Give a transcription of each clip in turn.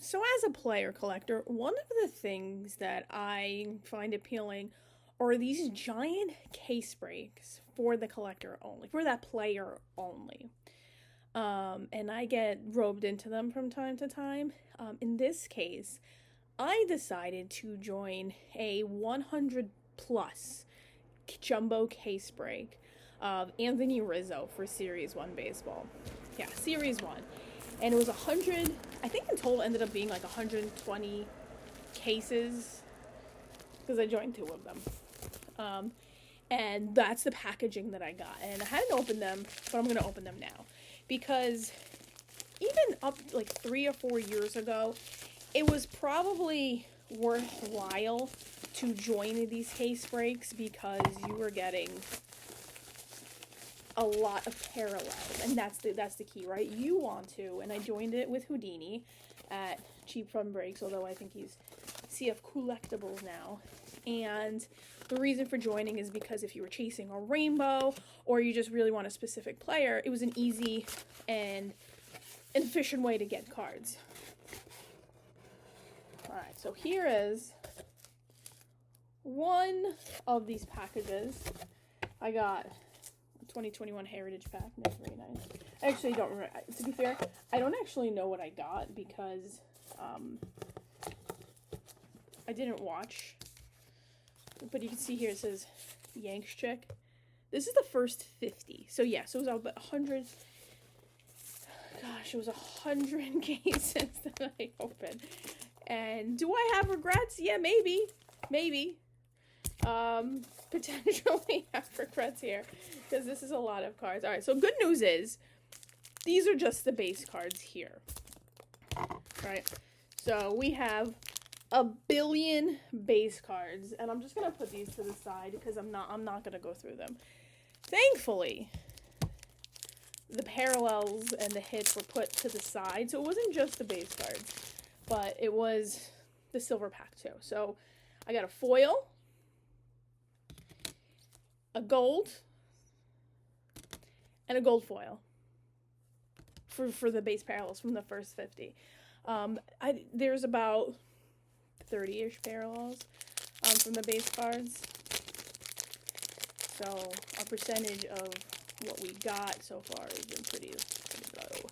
So as a player collector, one of the things that I find appealing are these giant case breaks for the collector only, for that player only. And I get roped into them from time to time. In this case, I decided to join a 100 plus jumbo case break of Anthony Rizzo for Series 1 baseball. Yeah, Series 1. And it was 100, I think in total ended up being like 120 cases because I joined two of them. And that's the packaging that I got. And I hadn't opened them, but I'm going to open them now. Because even up like 3 or 4 years ago, it was probably worthwhile to join these case breaks because you were getting a lot of parallels, and that's the key, right? You want to, and I joined it with Houdini at Cheap Fun Breaks, although I think he's CF Collectibles now. And the reason for joining is because if you were chasing a rainbow or you just really want a specific player, it was an easy and efficient way to get cards. Alright, so here is one of these packages. I got 2021 Heritage Pack. That's very nice. I actually don't remember. To be fair, I don't actually know what I got because I didn't watch. But you can see here it says Yanks Chick. This is the first 50. So yeah, so it was about 100. Gosh, it was 100 cases that I opened. And do I have regrets? Yeah, maybe. Potentially have regrets here because this is a lot of cards. All right, so good news is these are just the base cards here. Right? So we have a billion base cards, and I'm just gonna put these to the side because I'm not gonna go through them. Thankfully, the parallels and the hits were put to the side, so it wasn't just the base cards, but it was the silver pack too. So I got a foil, a gold, and a gold foil for the base parallels from the first 50. There's about 30-ish parallels from the base cards. So our percentage of what we got so far has been pretty low.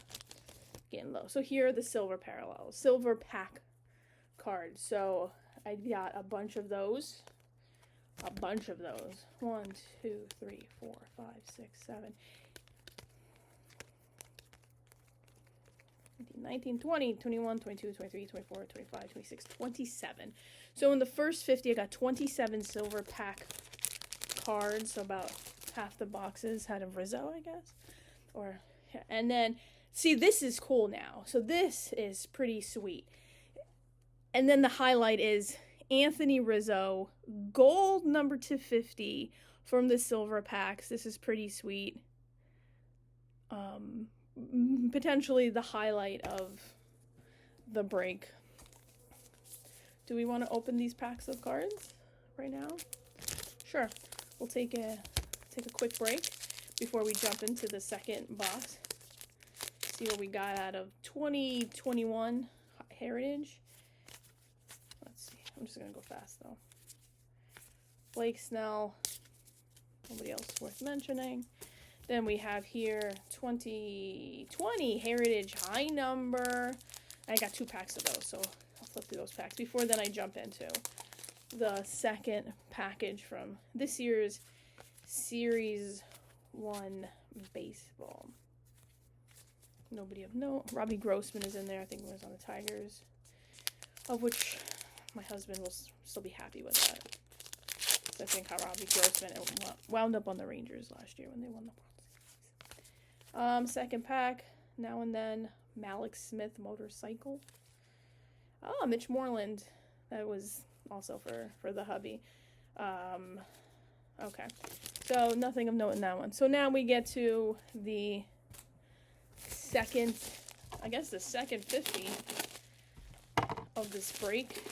Getting low. So here are the silver parallels. Silver pack cards. So I got a bunch of those. 1, 2, 3, 4, 5, 6, 7, 19, 20, 21, 22, 23, 24, 25, 26, 27. So in the first 50, I got 27 silver pack cards. So about half the boxes had a Rizzo, I guess. And then, see, this is cool now. So this is pretty sweet. And then the highlight is Anthony Rizzo, gold number 250 from the silver packs. This is pretty sweet. Potentially the highlight of the break. Do we want to open these packs of cards right now? Sure. We'll take a quick break before we jump into the second box. See what we got out of 2021 Heritage. Let's see. I'm just going to go fast, though. Blake Snell. Nobody else worth mentioning. Then we have here 2020 Heritage High Number. I got 2 packs of those, so I'll flip through those packs. Before then, I jump into the second package from this year's Series 1 Baseball. Nobody of note. Robbie Grossman is in there. I think it was on the Tigers, of which my husband will still be happy with that. So I think how Robbie Grossman wound up on the Rangers last year when they won the World Series. Second pack, Now and Then, Malik Smith Motorcycle. Oh, Mitch Moreland. That was also for the hubby. Okay. So nothing of note in that one. So now we get to the second 50 of this break.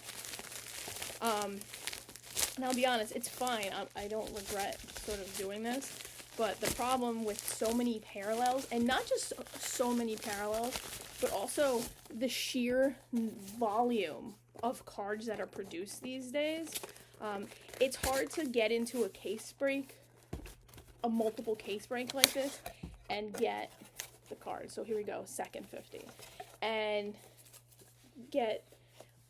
Now, I'll be honest, it's fine. I don't regret sort of doing this. But the problem with so many parallels, and not just so many parallels, but also the sheer volume of cards that are produced these days. It's hard to get into a case break, a multiple case break like this, and get the cards. So here we go, second 50. And get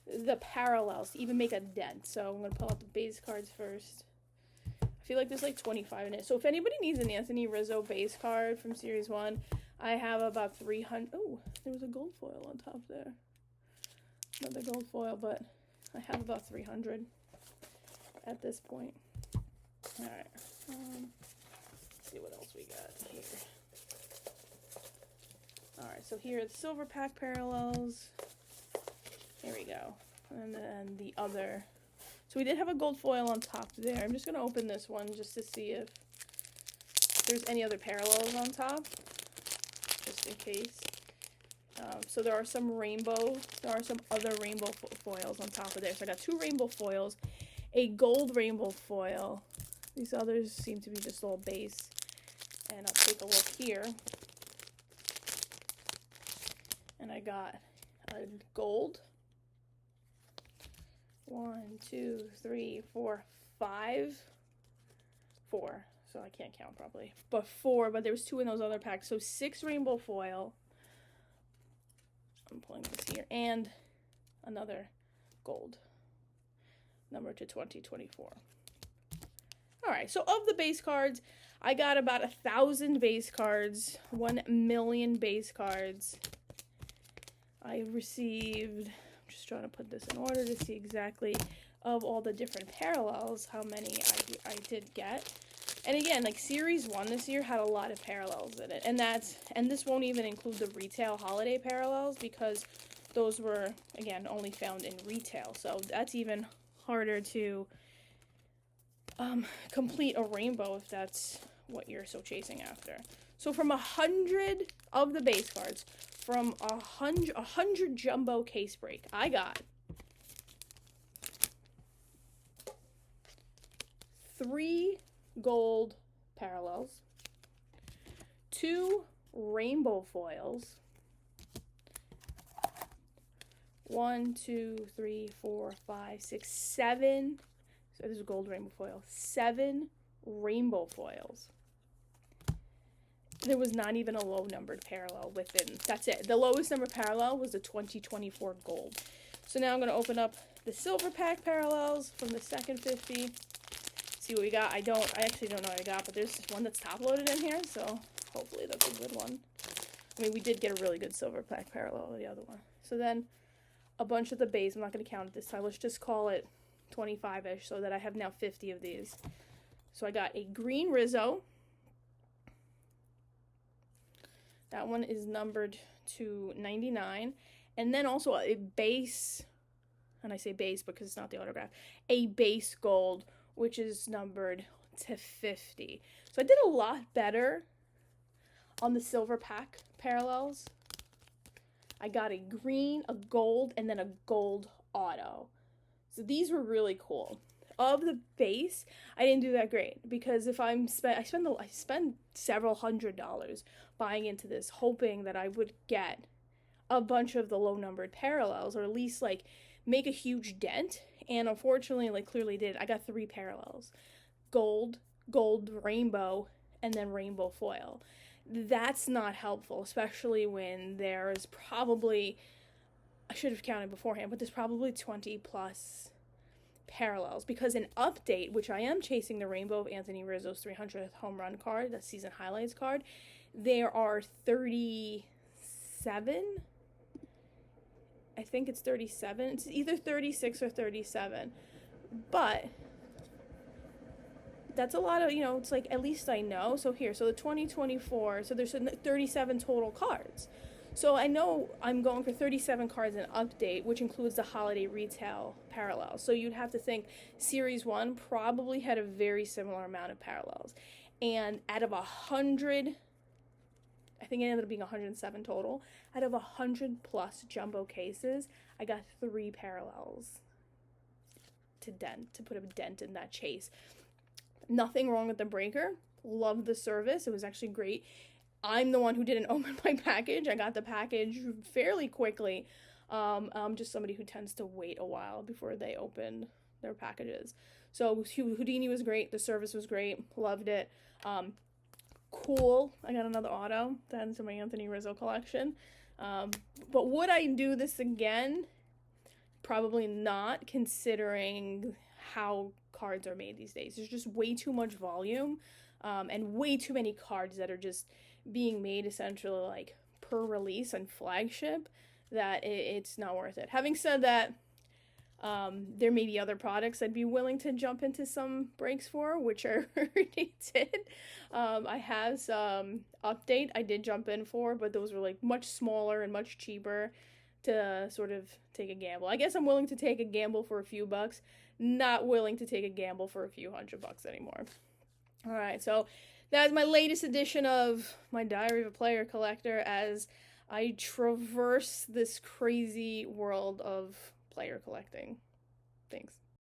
the parallels to even make a dent. So I'm going to pull out the base cards first. I feel like there's like 25 in it. So if anybody needs an Anthony Rizzo base card from Series 1, I have about 300. Oh, there was a gold foil on top there. Another gold foil, but I have about 300 at this point. All right. Let's see what else we got here. All right, so here are the silver pack parallels. Here we go. And then the other. So we did have a gold foil on top there. I'm just going to open this one just to see if there's any other parallels on top, just in case. So there are some other rainbow foils on top of there. So I got 2 rainbow foils, a gold rainbow foil. These others seem to be just all base. And I'll take a look here. And I got a gold. 1, 2, 3, 4, 5. 4. So I can't count properly. But 4, but there was 2 in those other packs. So 6 rainbow foil. I'm pulling this here. And another gold. Number to 2024. Alright, so of the base cards, I got about 1,000 base cards. 1 million base cards. I received, I'm just trying to put this in order to see exactly of all the different parallels, how many I did get. And again, like Series 1 this year had a lot of parallels in it. And this won't even include the retail holiday parallels because those were, again, only found in retail. So that's even harder to complete a rainbow if that's what you're so chasing after. So from 100 of the base cards, from 100 jumbo case break, I got 3 gold parallels, 2 rainbow foils, 1, 2, 3, 4, 5, 6, 7. So this is a gold rainbow foil. 7 rainbow foils. There was not even a low numbered parallel within. That's it. The lowest number parallel was the 2024 gold. So now I'm going to open up the silver pack parallels from the second 50. See what we got. I actually don't know what I got, but there's one that's top loaded in here, so hopefully that's a good one. I mean, we did get a really good silver pack parallel with the other one. So then a bunch of the base. I'm not going to count it this time. Let's just call it 25-ish so that I have now 50 of these. So I got a green Rizzo. That one is numbered to 99. And then also a base, and I say base because it's not the autograph, a base gold, which is numbered to 50. So I did a lot better on the silver pack parallels. I got a green, a gold, and then a gold auto. So these were really cool. Of the base, I didn't do that great because if I spend several $100s buying into this, hoping that I would get a bunch of the low numbered parallels, or at least like make a huge dent. And unfortunately, like clearly did. I got 3 parallels: gold, gold, rainbow, and then rainbow foil. That's not helpful, especially when there's probably, I should have counted beforehand, but there's probably 20 plus parallels, because in update, which I am chasing the rainbow of Anthony Rizzo's 300th home run card, the season highlights card, there are 37. I think it's 37. It's either 36 or 37. But that's a lot of, it's like, at least I know. So here, so the 2024, so there's 37 total cards. So I know I'm going for 37 cards in update, which includes the holiday retail parallels. So you'd have to think Series 1 probably had a very similar amount of parallels. And out of 100, I think it ended up being 107 total. Out of 100 plus jumbo cases, I got 3 parallels to put a dent in that chase. Nothing wrong with the breaker. Love the service. It was actually great. I'm the one who didn't open my package. I got the package fairly quickly. I'm just somebody who tends to wait a while before they open their packages. So Houdini was great. The service was great. Loved it. Cool. I got another auto to add to my Anthony Rizzo collection. But would I do this again? Probably not, considering how cards are made these days. There's just way too much volume, and way too many cards that are just being made essentially like per release and flagship, that it's not worth it. Having said that, there may be other products I'd be willing to jump into some breaks for, which I already did. I have some Update I did jump in for, but those were like much smaller and much cheaper to sort of take a gamble. I guess I'm willing to take a gamble for a few bucks, not willing to take a gamble for a few $100 anymore. All right, so that is my latest edition of my Diary of a Player Collector as I traverse this crazy world of player collecting. Thanks.